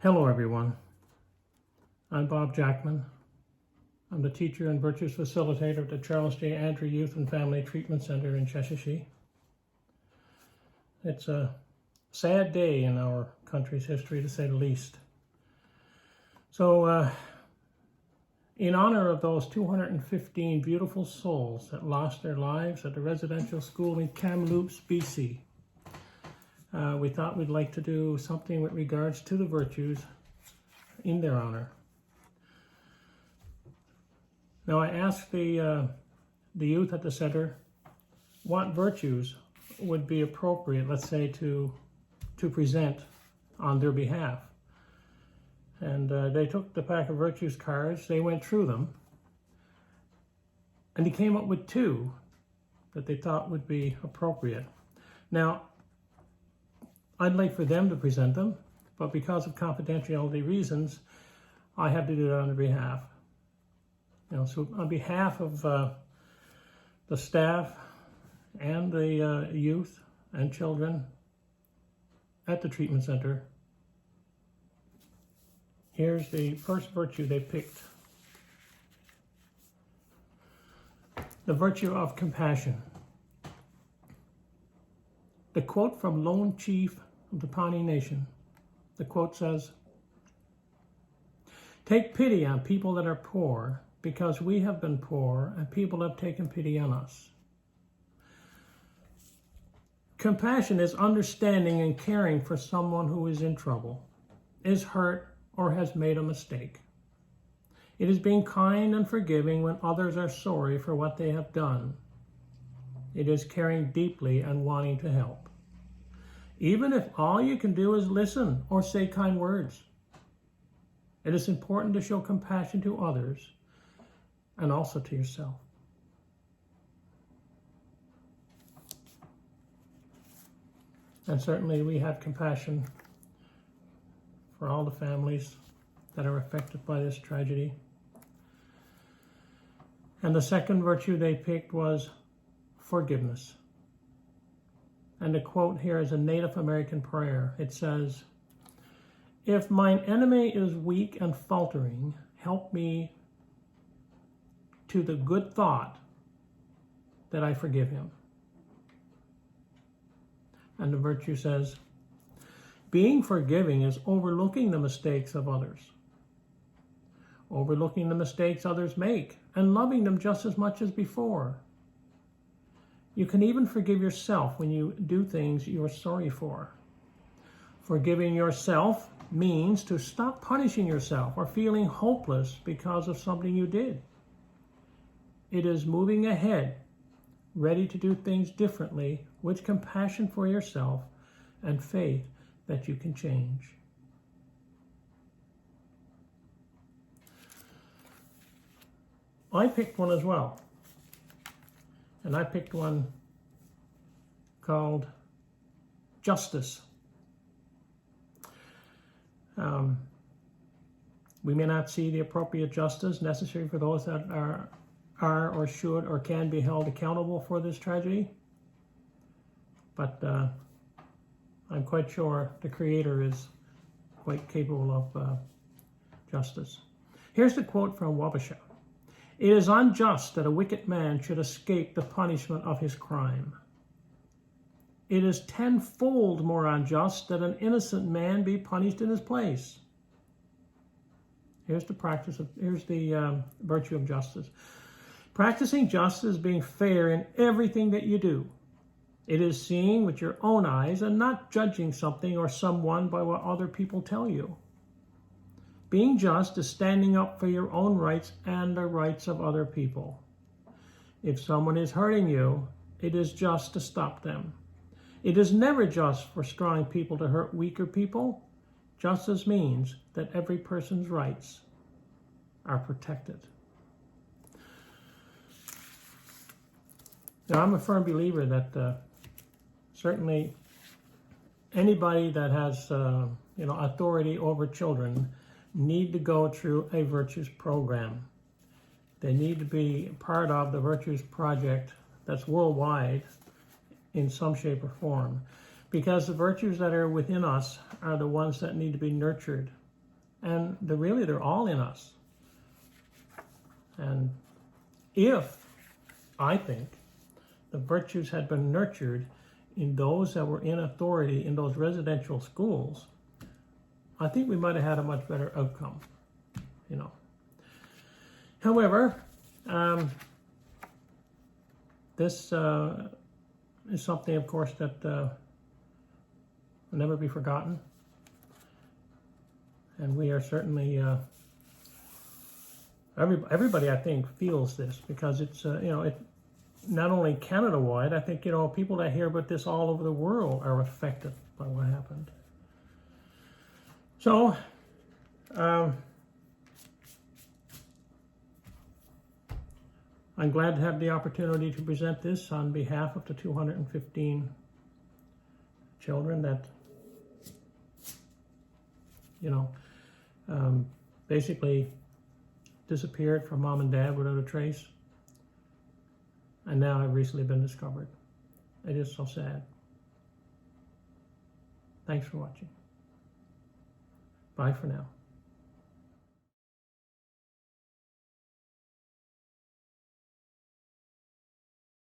Hello everyone, I'm Bob Jackman. I'm the teacher and virtues facilitator at the Charles J. Andrew Youth and Family Treatment Center in Cheshire. It's a sad day in our country's history, to say the least. So in honor of those 215 beautiful souls that lost their lives at the residential school in Kamloops, BC, we thought we'd like to do something with regards to the virtues in their honor. Now I asked the youth at the center what virtues would be appropriate, let's say, to present on their behalf. And they took the pack of virtues cards, they went through them, and they came up with two that they thought would be appropriate. Now, I'd like for them to present them, but because of confidentiality reasons, I have to do it on their behalf. So on behalf of the staff and the youth and children at the treatment center, here's the first virtue they picked. The virtue of compassion. The quote from Lone Chief of the Pawnee Nation. The quote says, "Take pity on people that are poor, because we have been poor and people have taken pity on us." Compassion is understanding and caring for someone who is in trouble, is hurt, or has made a mistake. It is being kind and forgiving when others are sorry for what they have done. It is caring deeply and wanting to help, even if all you can do is listen or say kind words. It is important to show compassion to others and also to yourself. And certainly we have compassion for all the families that are affected by this tragedy. And the second virtue they picked was forgiveness. And the quote here is a Native American prayer. It says, "If mine enemy is weak and faltering, help me to the good thought that I forgive him." And the virtue says, "Being forgiving is overlooking the mistakes of others, overlooking the mistakes others make, and loving them just as much as before. You can even forgive yourself when you do things you are sorry for. Forgiving yourself means to stop punishing yourself or feeling hopeless because of something you did. It is moving ahead, ready to do things differently, with compassion for yourself and faith that you can change." I picked one as well. And I picked one called justice. We may not see the appropriate justice necessary for those that are or should or can be held accountable for this tragedy, but I'm quite sure the Creator is quite capable of justice. Here's the quote from Wabasha. "It is unjust that a wicked man should escape the punishment of his crime. It is tenfold more unjust that an innocent man be punished in his place." Here's the virtue of justice. Practicing justice is being fair in everything that you do. It is seeing with your own eyes and not judging something or someone by what other people tell you. Being just is standing up for your own rights and the rights of other people. If someone is hurting you, it is just to stop them. It is never just for strong people to hurt weaker people. Justice means that every person's rights are protected. Now, I'm a firm believer that certainly anybody that has authority over children need to go through a virtues program. They need to be part of the Virtues Project that's worldwide in some shape or form, because the virtues that are within us are the ones that need to be nurtured And they're all in us. And if, I think, the virtues had been nurtured in those that were in authority in those residential schools, I think we might have had a much better outcome, you know. However, this is something, of course, that will never be forgotten. And we are certainly, everybody, I think, feels this, because it's, you know, it not only Canada-wide, I think, you know, people that hear about this all over the world are affected by what happened. So, I'm glad to have the opportunity to present this on behalf of the 215 children that, you know, basically disappeared from mom and dad without a trace, and now have recently been discovered. It is so sad. Thanks for watching. Bye for now.